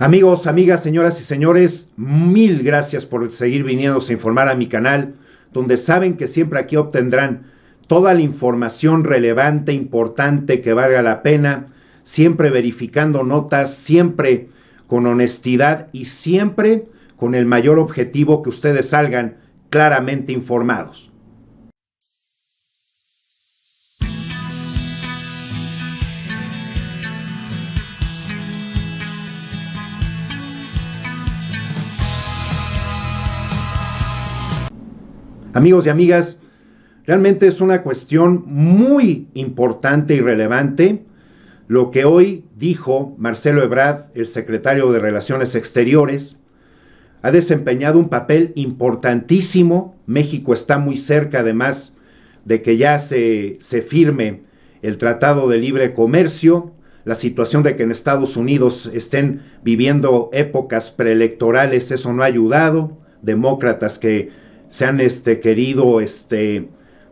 Amigos, amigas, señoras y señores, mil gracias por seguir viniéndose a informar a mi canal, donde saben que siempre aquí obtendrán toda la información relevante, importante, que valga la pena, siempre verificando notas, siempre con honestidad y siempre con el mayor objetivo que ustedes salgan claramente informados. Amigos y amigas, realmente es una cuestión muy importante y relevante lo que hoy dijo Marcelo Ebrard, el secretario de Relaciones Exteriores. Ha desempeñado un papel importantísimo. México está muy cerca, además de que ya se firme el Tratado de Libre Comercio. La situación de que en Estados Unidos estén viviendo épocas preelectorales, eso no ha ayudado. Demócratas que se han querido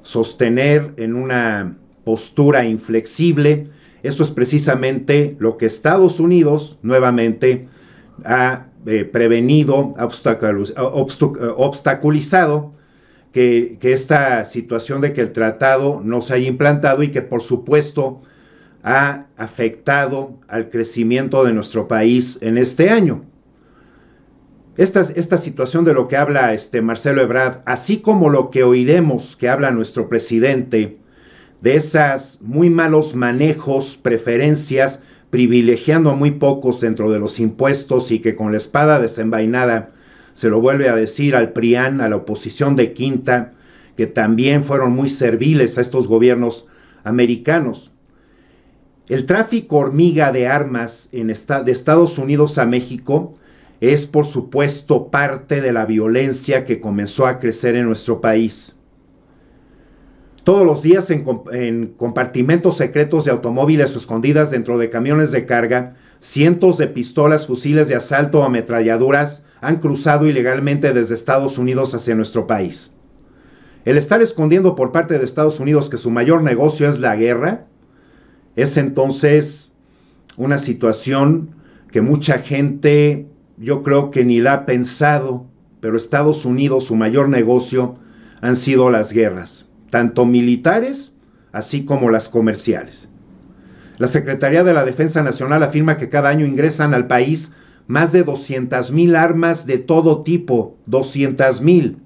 sostener en una postura inflexible. Eso es precisamente lo que Estados Unidos nuevamente ha prevenido, obstaculizado que esta situación de que el tratado no se haya implantado y que por supuesto ha afectado al crecimiento de nuestro país en este año. Esta situación de lo que habla Marcelo Ebrard, así como lo que oiremos que habla nuestro presidente, de esas muy malos manejos, preferencias, privilegiando a muy pocos dentro de los impuestos y que con la espada desenvainada se lo vuelve a decir al PRIAN, a la oposición de quinta, que también fueron muy serviles a estos gobiernos americanos. El tráfico hormiga de armas de Estados Unidos a México es, por supuesto, parte de la violencia que comenzó a crecer en nuestro país. Todos los días en compartimentos secretos de automóviles o escondidas dentro de camiones de carga, cientos de pistolas, fusiles de asalto o ametralladoras han cruzado ilegalmente desde Estados Unidos hacia nuestro país. El estar escondiendo por parte de Estados Unidos que su mayor negocio es la guerra, es entonces una situación que mucha gente, yo creo que ni la ha pensado, pero Estados Unidos, su mayor negocio han sido las guerras, tanto militares así como las comerciales. La Secretaría de la Defensa Nacional afirma que cada año ingresan al país más de 200,000 armas de todo tipo, 200,000.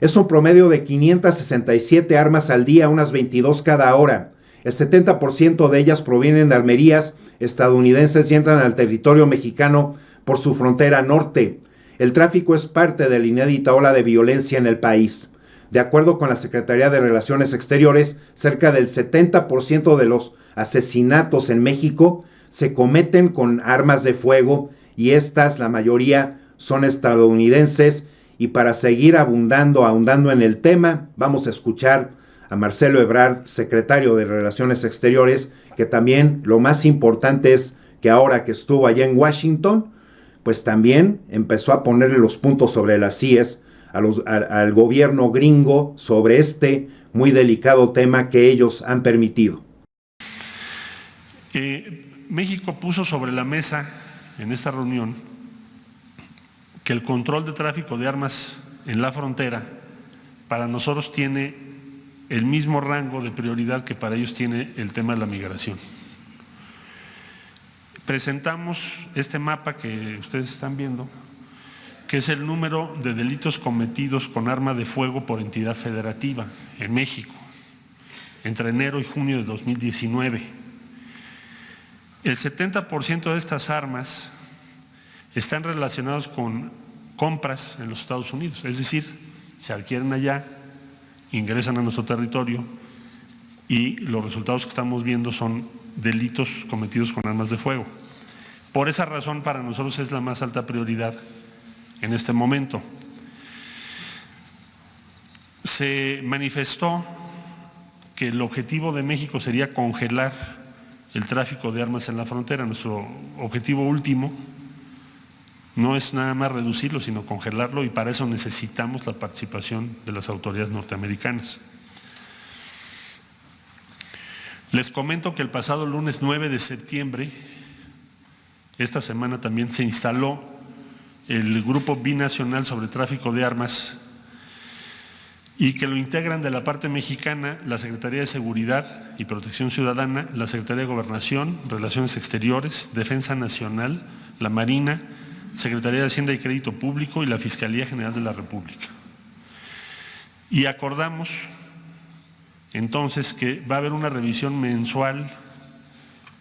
Es un promedio de 567 armas al día, unas 22 cada hora. El 70% de ellas provienen de armerías estadounidenses y entran al territorio mexicano por su frontera norte. El tráfico es parte de la inédita ola de violencia en el país. De acuerdo con la Secretaría de Relaciones Exteriores, cerca del 70% de los asesinatos en México se cometen con armas de fuego y estas, la mayoría, son estadounidenses. Y para seguir ahondando en el tema, vamos a escuchar a Marcelo Ebrard, secretario de Relaciones Exteriores, que también lo más importante es que ahora que estuvo allá en Washington, pues también empezó a ponerle los puntos sobre las íes al gobierno gringo sobre este muy delicado tema que ellos han permitido. México puso sobre la mesa en esta reunión que el control de tráfico de armas en la frontera para nosotros tiene el mismo rango de prioridad que para ellos tiene el tema de la migración. Presentamos este mapa que ustedes están viendo, que es el número de delitos cometidos con arma de fuego por entidad federativa en México entre enero y junio de 2019. El 70% de estas armas están relacionados con compras en los Estados Unidos, es decir, se adquieren allá, ingresan a nuestro territorio y los resultados que estamos viendo son delitos cometidos con armas de fuego. Por esa razón, para nosotros es la más alta prioridad en este momento. Se manifestó que el objetivo de México sería congelar el tráfico de armas en la frontera. Nuestro objetivo último no es nada más reducirlo, sino congelarlo, y para eso necesitamos la participación de las autoridades norteamericanas. Les comento que el pasado lunes 9 de septiembre esta semana también se instaló el Grupo Binacional sobre Tráfico de Armas, y que lo integran de la parte mexicana la Secretaría de Seguridad y Protección Ciudadana, la Secretaría de Gobernación, Relaciones Exteriores, Defensa Nacional, la Marina, Secretaría de Hacienda y Crédito Público y la Fiscalía General de la República. Y acordamos entonces que va a haber una revisión mensual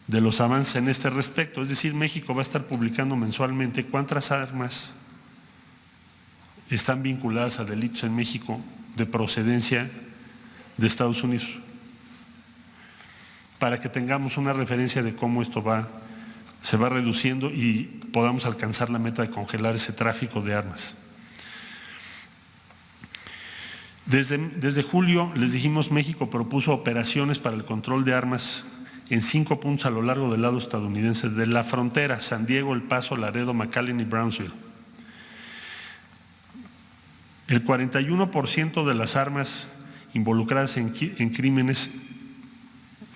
de los avances en este respecto, es decir, México va a estar publicando mensualmente cuántas armas están vinculadas a delitos en México de procedencia de Estados Unidos, para que tengamos una referencia de cómo esto se va reduciendo y podamos alcanzar la meta de congelar ese tráfico de armas. Desde julio, les dijimos, México propuso operaciones para el control de armas en 5 puntos a lo largo del lado estadounidense de la frontera: San Diego, El Paso, Laredo, McAllen y Brownsville. El 41% de las armas involucradas en crímenes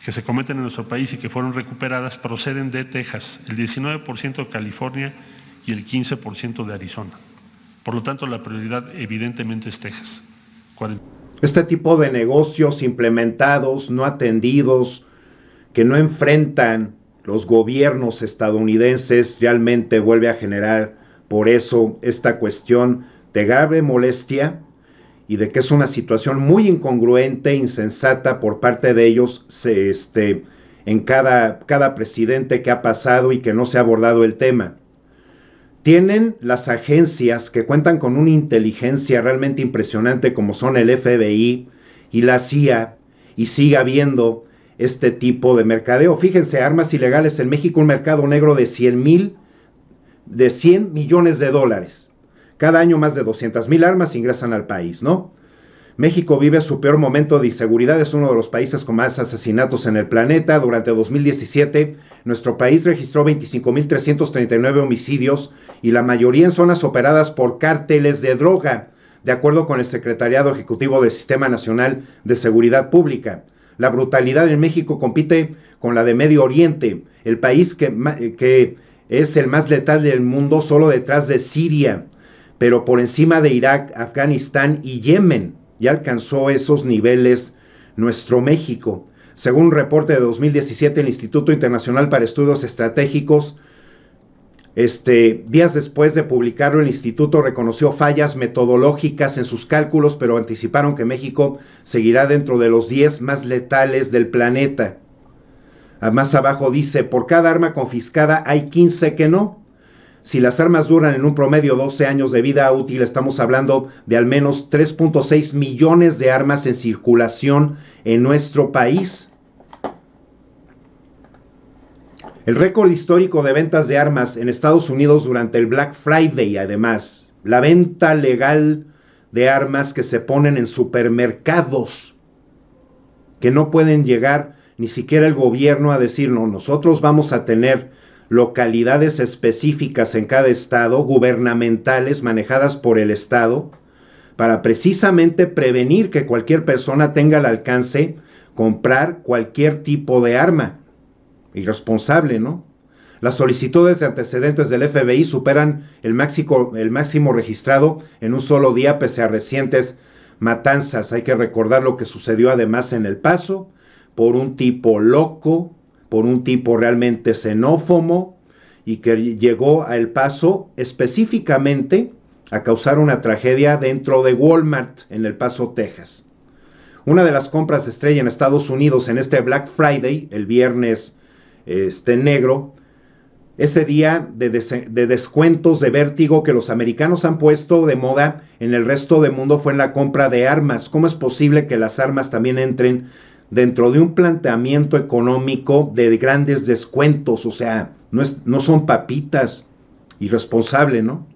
que se cometen en nuestro país y que fueron recuperadas proceden de Texas, el 19% de California y el 15% de Arizona. Por lo tanto, la prioridad evidentemente es Texas. Este tipo de negocios implementados, no atendidos, que no enfrentan los gobiernos estadounidenses, realmente vuelve a generar por eso esta cuestión de grave molestia y de que es una situación muy incongruente, insensata por parte de ellos en cada presidente que ha pasado y que no se ha abordado el tema. Tienen las agencias que cuentan con una inteligencia realmente impresionante, como son el FBI y la CIA, y sigue habiendo este tipo de mercadeo. Fíjense, armas ilegales en México, un mercado negro de 100 millones de dólares. Cada año más de 200,000 armas ingresan al país, ¿no? México vive su peor momento de inseguridad, es uno de los países con más asesinatos en el planeta. Durante 2017, nuestro país registró 25,339 homicidios y la mayoría en zonas operadas por cárteles de droga, de acuerdo con el Secretariado Ejecutivo del Sistema Nacional de Seguridad Pública. La brutalidad en México compite con la de Medio Oriente, el país que es el más letal del mundo, solo detrás de Siria, pero por encima de Irak, Afganistán y Yemen. Ya alcanzó esos niveles nuestro México. Según un reporte de 2017, el Instituto Internacional para Estudios Estratégicos, días después de publicarlo, el instituto reconoció fallas metodológicas en sus cálculos, pero anticiparon que México seguirá dentro de los 10 más letales del planeta. Más abajo dice, por cada arma confiscada hay 15 que no. Si las armas duran en un promedio 12 años de vida útil, estamos hablando de al menos 3.6 millones de armas en circulación en nuestro país. El récord histórico de ventas de armas en Estados Unidos durante el Black Friday, además, la venta legal de armas que se ponen en supermercados, que no pueden llegar ni siquiera el gobierno a decir, no, nosotros vamos a tener localidades específicas en cada estado, gubernamentales, manejadas por el estado, para precisamente prevenir que cualquier persona tenga al alcance comprar cualquier tipo de arma. Irresponsable, ¿no? Las solicitudes de antecedentes del FBI superan el máximo registrado en un solo día, pese a recientes matanzas. Hay que recordar lo que sucedió además en El Paso, por un tipo loco, por un tipo realmente xenófobo, y que llegó a El Paso específicamente a causar una tragedia dentro de Walmart en El Paso, Texas. Una de las compras estrella en Estados Unidos en este Black Friday, el viernes negro, ese día de descuentos de vértigo que los americanos han puesto de moda en el resto del mundo, fue en la compra de armas. ¿Cómo es posible que las armas también entren dentro de un planteamiento económico de grandes descuentos? O sea, no son papitas. Irresponsable, ¿no?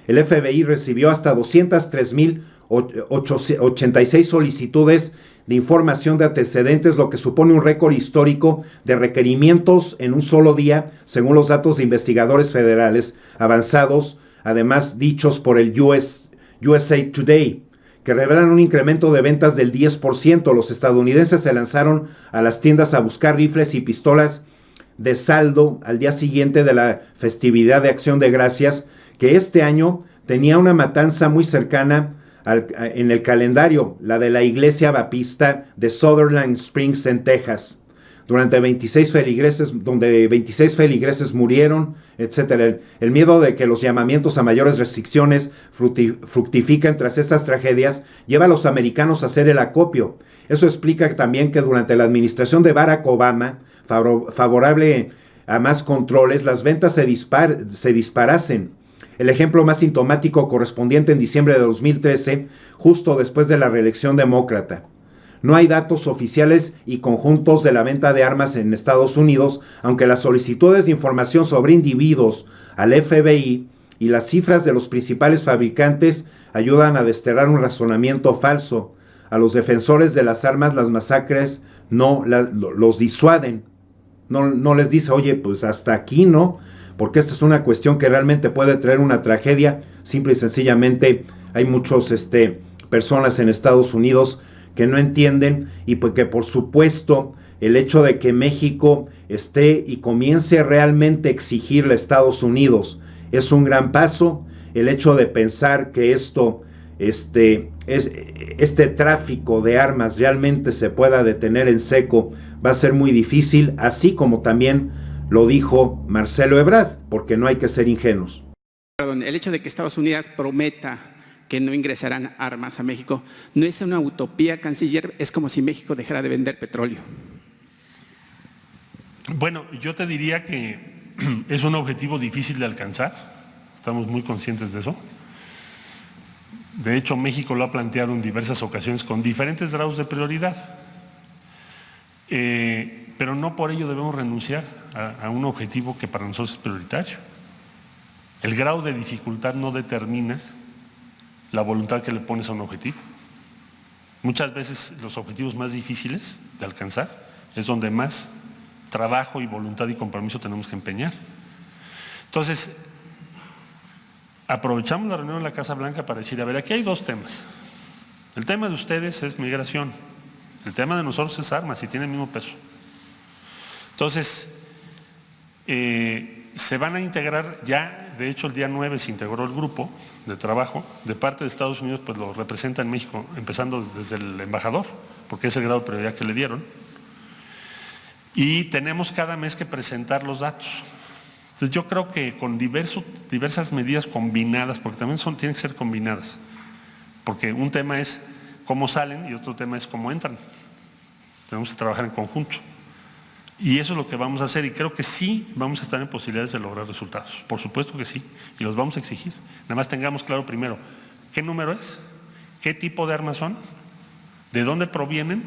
El FBI recibió hasta 203,086 solicitudes de información de antecedentes, lo que supone un récord histórico de requerimientos en un solo día, según los datos de investigadores federales avanzados, además dichos por el USA Today, que revelan un incremento de ventas del 10%. Los estadounidenses se lanzaron a las tiendas a buscar rifles y pistolas de saldo al día siguiente de la festividad de Acción de Gracias, que este año tenía una matanza muy cercana en el calendario, la de la iglesia baptista de Sutherland Springs en Texas, donde 26 feligreses murieron, etcétera. El miedo de que los llamamientos a mayores restricciones fructifiquen tras estas tragedias lleva a los americanos a hacer el acopio. Eso explica también que durante la administración de Barack Obama, favorable a más controles, las ventas se disparasen. El ejemplo más sintomático correspondiente en diciembre de 2013, justo después de la reelección demócrata. No hay datos oficiales y conjuntos de la venta de armas en Estados Unidos, aunque las solicitudes de información sobre individuos al FBI y las cifras de los principales fabricantes ayudan a desterrar un razonamiento falso. A los defensores de las armas, las masacres los disuaden. No les dice, oye, pues hasta aquí, ¿no? Porque esta es una cuestión que realmente puede traer una tragedia. Simple y sencillamente hay muchos personas en Estados Unidos que no entienden, y porque por supuesto el hecho de que México esté y comience realmente a exigirle a Estados Unidos es un gran paso. El hecho de pensar que este tráfico de armas realmente se pueda detener en seco va a ser muy difícil, así como también lo dijo Marcelo Ebrard, porque no hay que ser ingenuos. Perdón, el hecho de que Estados Unidos prometa que no ingresarán armas a México no es una utopía, canciller, es como si México dejara de vender petróleo. Bueno, yo te diría que es un objetivo difícil de alcanzar, estamos muy conscientes de eso. De hecho, México lo ha planteado en diversas ocasiones con diferentes grados de prioridad, pero no por ello debemos renunciar a un objetivo que para nosotros es prioritario. El grado de dificultad no determina la voluntad que le pones a un objetivo. Muchas veces los objetivos más difíciles de alcanzar es donde más trabajo y voluntad y compromiso tenemos que empeñar. Entonces, aprovechamos la reunión en la Casa Blanca para decir, a ver, aquí hay dos temas. El tema de ustedes es migración, el tema de nosotros es armas y tiene el mismo peso. Entonces, se van a integrar ya, de hecho el día 9 se integró el grupo de trabajo, de parte de Estados Unidos pues lo representa en México, empezando desde el embajador, porque es el grado de prioridad que le dieron, y tenemos cada mes que presentar los datos. Entonces yo creo que con diversas medidas combinadas, porque también tienen que ser combinadas, porque un tema es cómo salen y otro tema es cómo entran. Tenemos que trabajar en conjunto. Y eso es lo que vamos a hacer, y creo que sí vamos a estar en posibilidades de lograr resultados. Por supuesto que sí, y los vamos a exigir. Nada más tengamos claro primero, ¿qué número es? ¿Qué tipo de armas son? ¿De dónde provienen?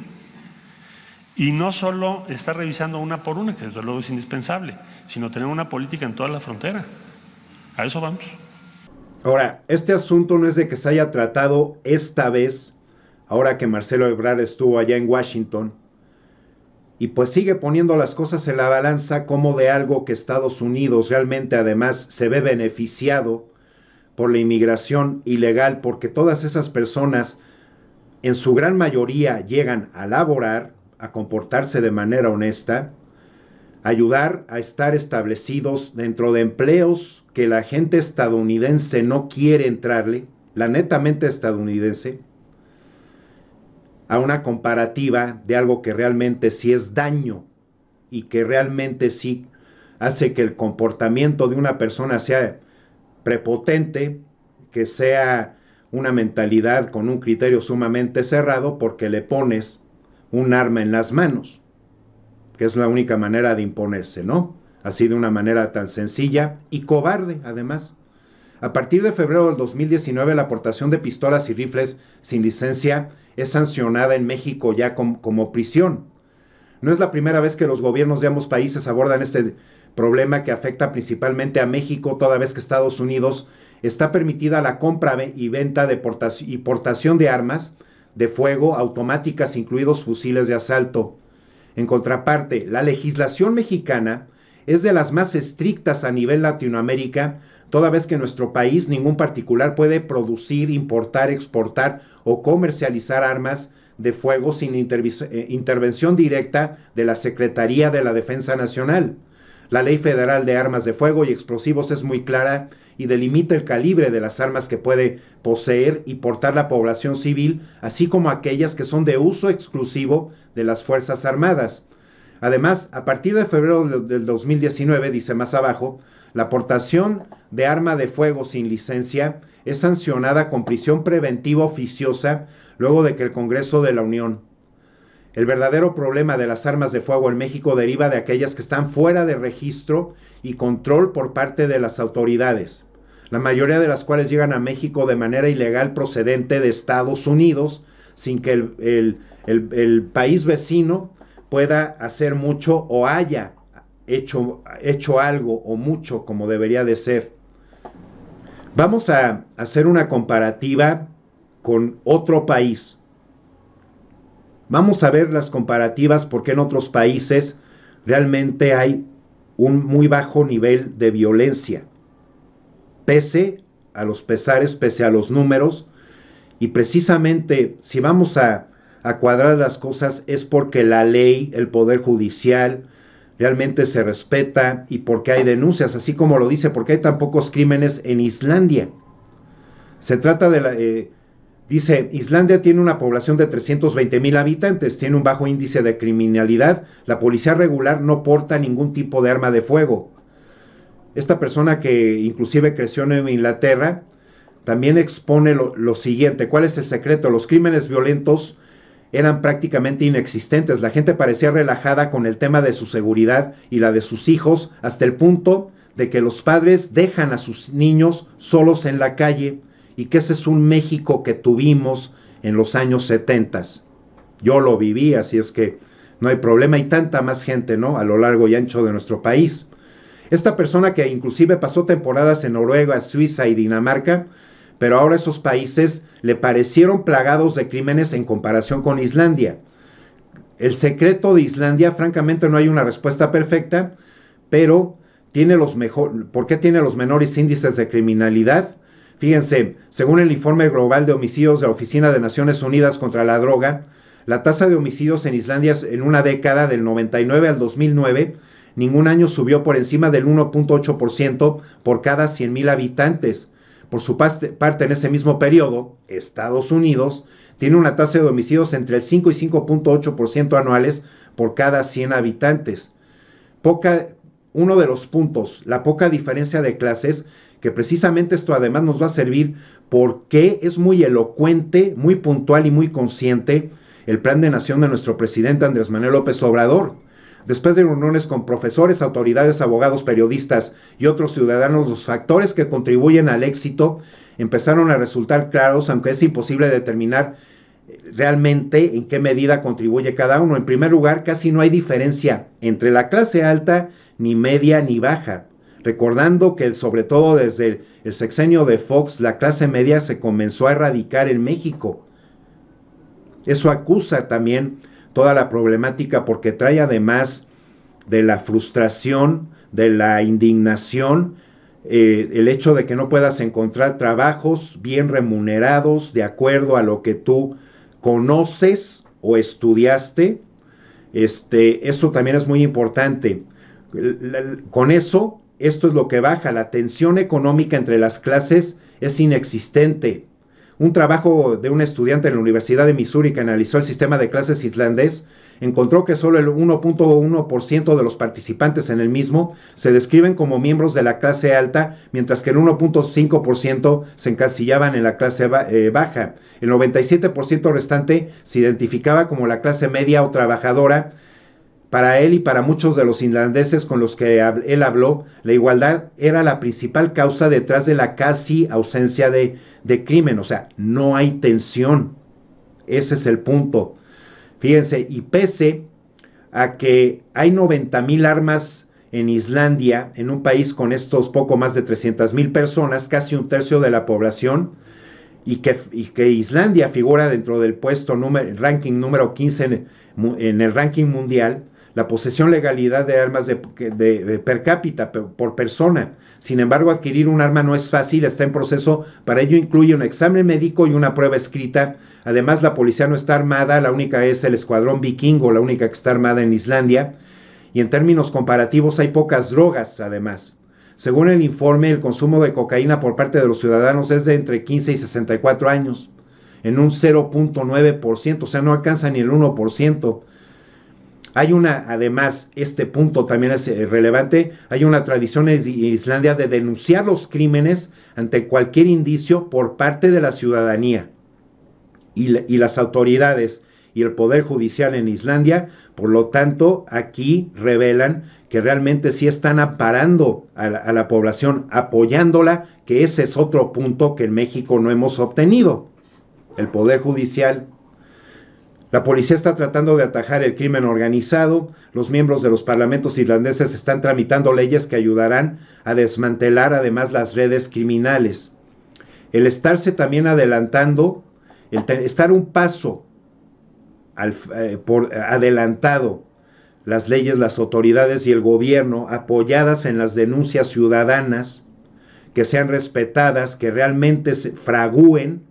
Y no solo estar revisando una por una, que desde luego es indispensable, sino tener una política en toda la frontera. A eso vamos. Ahora, este asunto no es de que se haya tratado esta vez, ahora que Marcelo Ebrard estuvo allá en Washington, y pues sigue poniendo las cosas en la balanza como de algo que Estados Unidos realmente además se ve beneficiado por la inmigración ilegal, porque todas esas personas en su gran mayoría llegan a laborar, a comportarse de manera honesta, ayudar a estar establecidos dentro de empleos que la gente estadounidense no quiere entrarle, la netamente estadounidense, a una comparativa de algo que realmente sí es daño y que realmente sí hace que el comportamiento de una persona sea prepotente, que sea una mentalidad con un criterio sumamente cerrado, porque le pones un arma en las manos, que es la única manera de imponerse, ¿no? Así, de una manera tan sencilla y cobarde, además. A partir de febrero del 2019, la aportación de pistolas y rifles sin licencia es sancionada en México ya como prisión. No es la primera vez que los gobiernos de ambos países abordan este problema, que afecta principalmente a México, toda vez que Estados Unidos está permitida la compra y venta y portación de armas de fuego automáticas, incluidos fusiles de asalto. En contraparte, la legislación mexicana es de las más estrictas a nivel Latinoamérica, toda vez que en nuestro país ningún particular puede producir, importar, exportar o comercializar armas de fuego sin intervención directa de la Secretaría de la Defensa Nacional. La Ley Federal de Armas de Fuego y Explosivos es muy clara y delimita el calibre de las armas que puede poseer y portar la población civil, así como aquellas que son de uso exclusivo de las Fuerzas Armadas. Además, a partir de febrero del 2019, dice más abajo, la portación de arma de fuego sin licencia es sancionada con prisión preventiva oficiosa luego de que el Congreso de la Unión. El verdadero problema de las armas de fuego en México deriva de aquellas que están fuera de registro y control por parte de las autoridades, la mayoría de las cuales llegan a México de manera ilegal procedente de Estados Unidos, sin que el país vecino pueda hacer mucho o haya hecho algo o mucho como debería de ser. Vamos a hacer una comparativa con otro país. Vamos a ver las comparativas porque en otros países realmente hay un muy bajo nivel de violencia, pese a los pesares, pese a los números, y precisamente si vamos a cuadrar las cosas es porque la ley, el poder judicial realmente se respeta y porque hay denuncias, así como lo dice, porque hay tan pocos crímenes en Islandia. Se trata de dice, Islandia tiene una población de 320,000 habitantes, tiene un bajo índice de criminalidad, la policía regular no porta ningún tipo de arma de fuego. Esta persona que inclusive creció en Inglaterra, también expone lo siguiente, ¿cuál es el secreto? Los crímenes violentos eran prácticamente inexistentes, la gente parecía relajada con el tema de su seguridad y la de sus hijos, hasta el punto de que los padres dejan a sus niños solos en la calle, y que ese es un México que tuvimos en los años 70. Yo lo viví, así es que no hay problema, y tanta más gente, ¿no?, a lo largo y ancho de nuestro país. Esta persona que inclusive pasó temporadas en Noruega, Suiza y Dinamarca, pero ahora esos países le parecieron plagados de crímenes en comparación con Islandia. El secreto de Islandia, francamente no hay una respuesta perfecta, pero ¿por qué tiene los menores índices de criminalidad? Fíjense, según el informe global de homicidios de la Oficina de Naciones Unidas contra la Droga, la tasa de homicidios en Islandia en una década del 99 al 2009, ningún año subió por encima del 1.8% por cada 100,000 habitantes. Por su parte, en ese mismo periodo, Estados Unidos tiene una tasa de homicidios entre el 5 y 5.8% anuales por cada 100 habitantes. Uno de los puntos, la poca diferencia de clases, que precisamente esto además nos va a servir porque es muy elocuente, muy puntual y muy consciente el plan de nación de nuestro presidente Andrés Manuel López Obrador. Después de reuniones con profesores, autoridades, abogados, periodistas y otros ciudadanos, los factores que contribuyen al éxito empezaron a resultar claros, aunque es imposible determinar realmente en qué medida contribuye cada uno. En primer lugar, casi no hay diferencia entre la clase alta, ni media, ni baja. Recordando que sobre todo desde el sexenio de Fox, la clase media se comenzó a erradicar en México. Eso acusa también toda la problemática porque trae además de la frustración, de la indignación, el hecho de que no puedas encontrar trabajos bien remunerados de acuerdo a lo que tú conoces o estudiaste. Eso también es muy importante. Con eso, esto es lo que baja, la tensión económica entre las clases es inexistente. Un trabajo de un estudiante en la Universidad de Missouri que analizó el sistema de clases islandés encontró que solo el 1.1% de los participantes en el mismo se describen como miembros de la clase alta, mientras que el 1.5% se encasillaban en la clase baja. El 97% restante se identificaba como la clase media o trabajadora. Para él y para muchos de los islandeses con los que él habló, la igualdad era la principal causa detrás de la casi ausencia de crimen. O sea, no hay tensión. Ese es el punto. Fíjense, y pese a que hay 90,000 armas en Islandia, en un país con estos poco más de 300,000 personas, casi un tercio de la población, y que Islandia figura dentro del ranking número 15 en el ranking mundial, la posesión legalidad de armas de per cápita, por persona. Sin embargo, adquirir un arma no es fácil, está en proceso, para ello incluye un examen médico y una prueba escrita. Además, la policía no está armada, la única es el escuadrón vikingo, la única que está armada en Islandia. y en términos comparativos hay pocas drogas además. Según el informe, el consumo de cocaína por parte de los ciudadanos es de entre 15 y 64 años, en un 0.9%, o sea, no alcanza ni el 1%. Hay además, este punto también es relevante, hay una tradición en Islandia de denunciar los crímenes ante cualquier indicio por parte de la ciudadanía. Y las autoridades y el Poder Judicial en Islandia, por lo tanto, aquí revelan que realmente sí están amparando a la población, apoyándola, que ese es otro punto que en México no hemos obtenido. El Poder Judicial, la policía está tratando de atajar el crimen organizado, los miembros de los parlamentos irlandeses están tramitando leyes que ayudarán a desmantelar además las redes criminales. El estarse también adelantando, estar un paso adelantado, las leyes, las autoridades y el gobierno apoyadas en las denuncias ciudadanas, que sean respetadas, que realmente se fragúen,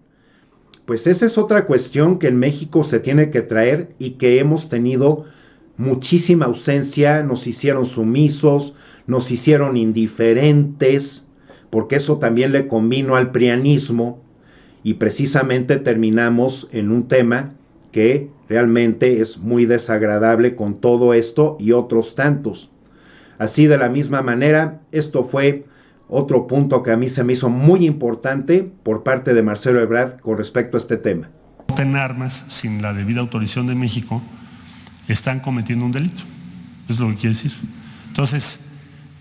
pues esa es otra cuestión que en México se tiene que traer y que hemos tenido muchísima ausencia, nos hicieron sumisos, nos hicieron indiferentes, porque eso también le convino al prianismo y precisamente terminamos en un tema que realmente es muy desagradable con todo esto y otros tantos. Así de la misma manera, esto fue otro punto que a mí se me hizo muy importante por parte de Marcelo Ebrard con respecto a este tema. En armas sin la debida autorización de México están cometiendo un delito, es lo que quiere decir. Entonces,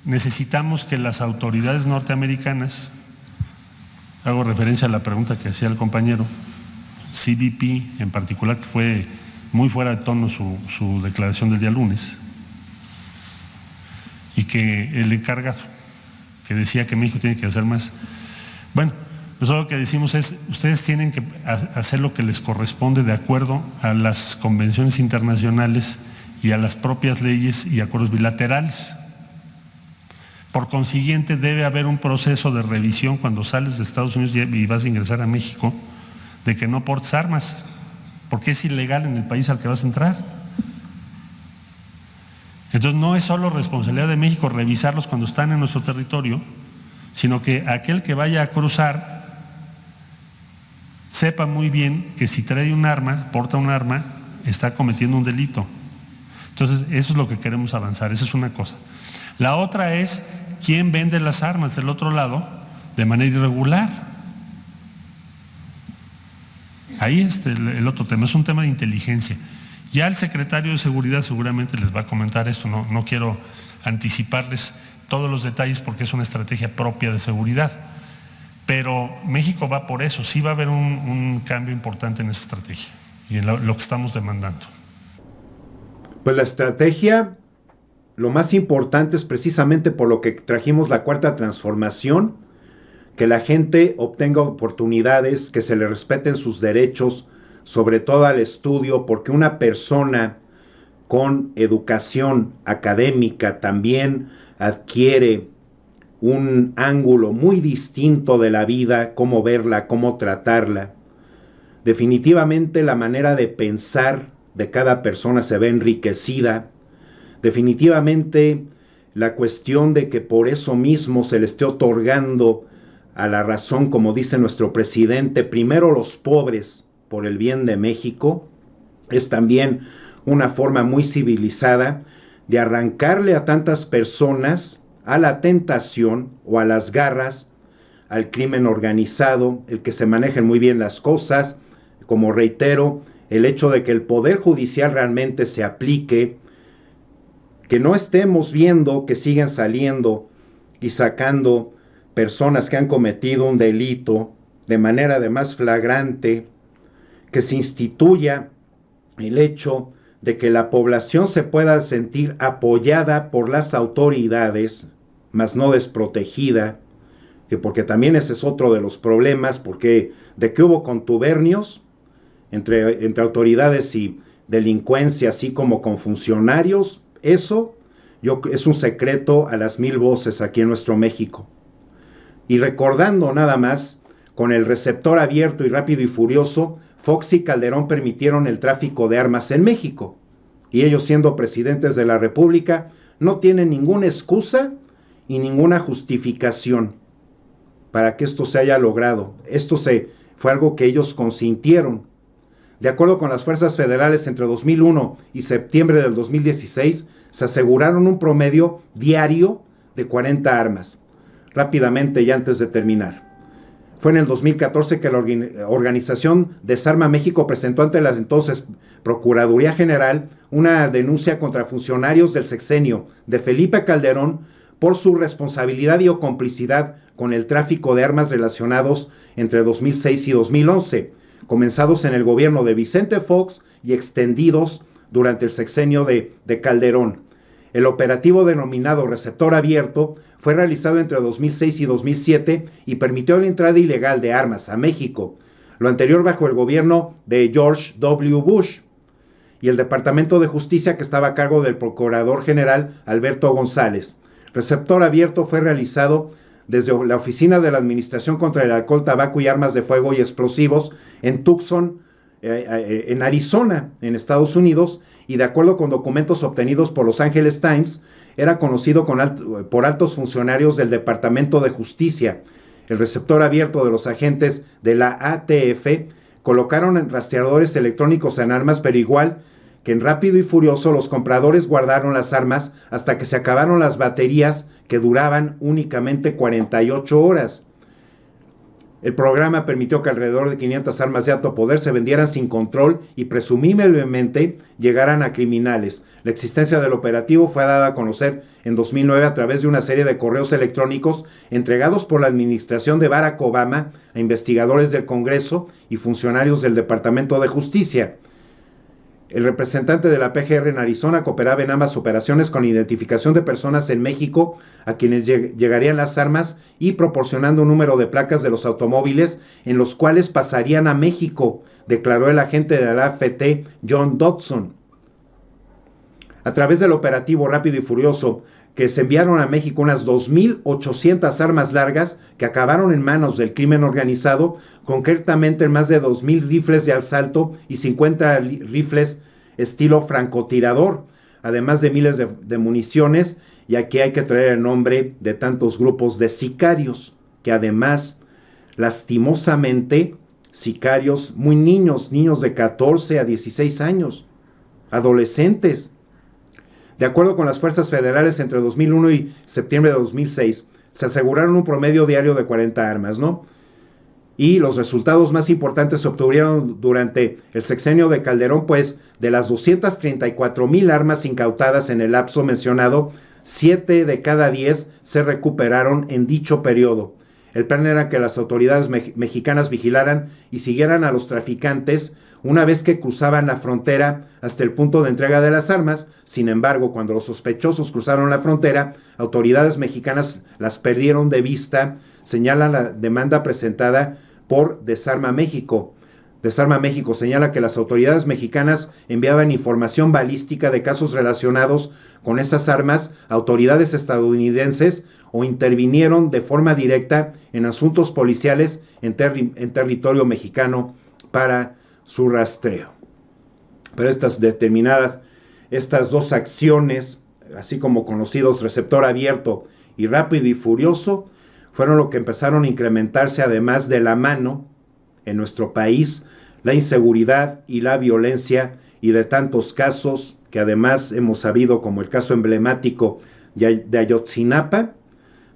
necesitamos que las autoridades norteamericanas, hago referencia a la pregunta que hacía el compañero, CBP en particular, que fue muy fuera de tono su declaración del día lunes, y que el encargado, que decía que México tiene que hacer más. Bueno, nosotros lo que decimos es, ustedes tienen que hacer lo que les corresponde de acuerdo a las convenciones internacionales y a las propias leyes y acuerdos bilaterales. Por consiguiente, debe haber un proceso de revisión cuando sales de Estados Unidos y vas a ingresar a México, de que no portes armas, porque es ilegal en el país al que vas a entrar. Entonces no es solo responsabilidad de México revisarlos cuando están en nuestro territorio, sino que aquel que vaya a cruzar sepa muy bien que si trae un arma, porta un arma, está cometiendo un delito. Entonces eso es lo que queremos avanzar, esa es una cosa. La otra es quién vende las armas del otro lado de manera irregular. Ahí está el otro tema, es un tema de inteligencia. Ya el secretario de Seguridad seguramente les va a comentar esto, no quiero anticiparles todos los detalles porque es una estrategia propia de seguridad, pero México va por eso, sí va a haber un cambio importante en esa estrategia y en lo que estamos demandando. Pues la estrategia, lo más importante es precisamente por lo que trajimos la cuarta transformación, que la gente obtenga oportunidades, que se le respeten sus derechos, sobre todo al estudio, porque una persona con educación académica también adquiere un ángulo muy distinto de la vida, cómo verla, cómo tratarla. Definitivamente la manera de pensar de cada persona se ve enriquecida. Definitivamente la cuestión de que por eso mismo se le esté otorgando a la razón, como dice nuestro presidente, primero los pobres, por el bien de México, es también una forma muy civilizada de arrancarle a tantas personas a la tentación o a las garras, al crimen organizado, el que se manejen muy bien las cosas, como reitero, el hecho de que el Poder Judicial realmente se aplique, que no estemos viendo que siguen saliendo y sacando personas que han cometido un delito de manera además flagrante, que se instituya el hecho de que la población se pueda sentir apoyada por las autoridades, mas no desprotegida, que porque también ese es otro de los problemas, porque de que hubo contubernios entre autoridades y delincuencia, así como con funcionarios, eso es un secreto a las 1000 voces aquí en nuestro México. Y recordando nada más, con el receptor abierto y rápido y furioso, Fox y Calderón permitieron el tráfico de armas en México, y ellos siendo presidentes de la República, no tienen ninguna excusa y ninguna justificación para que esto se haya logrado. Fue algo que ellos consintieron. De acuerdo con las fuerzas federales, entre 2001 y septiembre del 2016, se aseguraron un promedio diario de 40 armas. Rápidamente, y antes de terminar. Fue en el 2014 que la organización Desarma México presentó ante la entonces Procuraduría General una denuncia contra funcionarios del sexenio de Felipe Calderón por su responsabilidad y o complicidad con el tráfico de armas relacionados entre 2006 y 2011, comenzados en el gobierno de Vicente Fox y extendidos durante el sexenio de Calderón. El operativo denominado Receptor Abierto fue realizado entre 2006 y 2007 y permitió la entrada ilegal de armas a México, lo anterior bajo el gobierno de George W. Bush y el Departamento de Justicia que estaba a cargo del Procurador General Alberto González. Receptor Abierto fue realizado desde la Oficina de la Administración contra el Alcohol, Tabaco y Armas de Fuego y Explosivos en Tucson, en Arizona, en Estados Unidos, y de acuerdo con documentos obtenidos por Los Angeles Times, era conocido por altos funcionarios del Departamento de Justicia. El receptor abierto de los agentes de la ATF colocaron en rastreadores electrónicos en armas, pero igual que en Rápido y Furioso, los compradores guardaron las armas hasta que se acabaron las baterías, que duraban únicamente 48 horas. El programa permitió que alrededor de 500 armas de alto poder se vendieran sin control y presumiblemente llegaran a criminales. La existencia del operativo fue dada a conocer en 2009 a través de una serie de correos electrónicos entregados por la administración de Barack Obama a investigadores del Congreso y funcionarios del Departamento de Justicia. El representante de la PGR en Arizona cooperaba en ambas operaciones con identificación de personas en México a quienes llegarían las armas y proporcionando un número de placas de los automóviles en los cuales pasarían a México, declaró el agente de la AFT, John Dodson. A través del operativo Rápido y Furioso, que se enviaron a México unas 2.800 armas largas que acabaron en manos del crimen organizado, concretamente más de 2.000 rifles de asalto y 50 rifles estilo francotirador, además de miles de municiones, y aquí hay que traer el nombre de tantos grupos de sicarios, que además, lastimosamente, sicarios muy niños de 14 a 16 años, adolescentes. De acuerdo con las fuerzas federales, entre 2001 y septiembre de 2006, se aseguraron un promedio diario de 40 armas, ¿no? Y los resultados más importantes se obtuvieron durante el sexenio de Calderón, pues de las 234,000 armas incautadas en el lapso mencionado, 7 de cada 10 se recuperaron en dicho periodo. El plan era que las autoridades mexicanas vigilaran y siguieran a los traficantes una vez que cruzaban la frontera hasta el punto de entrega de las armas. Sin embargo, cuando los sospechosos cruzaron la frontera, autoridades mexicanas las perdieron de vista, señala la demanda presentada por Desarma México. Desarma México señala que las autoridades mexicanas enviaban información balística de casos relacionados con esas armas a autoridades estadounidenses o intervinieron de forma directa en asuntos policiales en territorio mexicano para su rastreo. Pero estas dos acciones, así como conocidos Receptor Abierto y Rápido y Furioso, fueron lo que empezaron a incrementarse, además de la mano en nuestro país, la inseguridad y la violencia, y de tantos casos que además hemos sabido, como el caso emblemático de Ayotzinapa,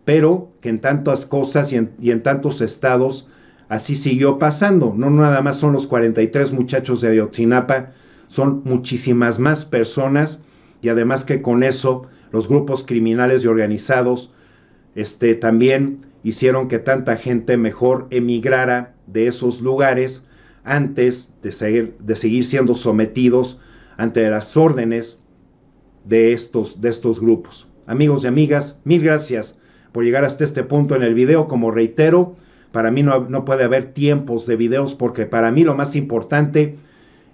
pero que en tantas cosas y en tantos estados así siguió pasando. No nada más son los 43 muchachos de Ayotzinapa, son muchísimas más personas, y además que con eso los grupos criminales y organizados también hicieron que tanta gente mejor emigrara de esos lugares antes de seguir siendo sometidos ante las órdenes de estos grupos. Amigos y amigas, mil gracias por llegar hasta este punto en el video. Como reitero, para mí no puede haber tiempos de videos, porque para mí lo más importante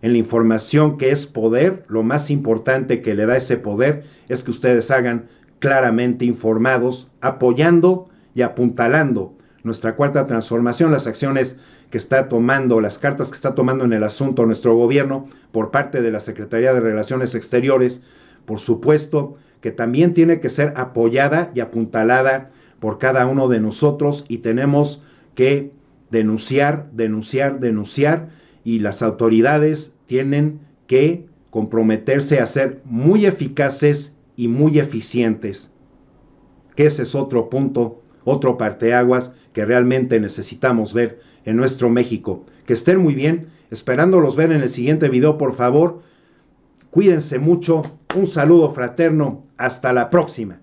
en la información, que es poder, lo más importante que le da ese poder es que ustedes hagan claramente informados, apoyando y apuntalando nuestra cuarta transformación, las acciones que está tomando, las cartas que está tomando en el asunto nuestro gobierno por parte de la Secretaría de Relaciones Exteriores, por supuesto que también tiene que ser apoyada y apuntalada por cada uno de nosotros, y tenemos que denunciar, y las autoridades tienen que comprometerse a ser muy eficaces y muy eficientes, que ese es otro punto, otro parteaguas que realmente necesitamos ver en nuestro México. Que estén muy bien, esperándolos ver en el siguiente video, por favor. Cuídense mucho, un saludo fraterno, hasta la próxima.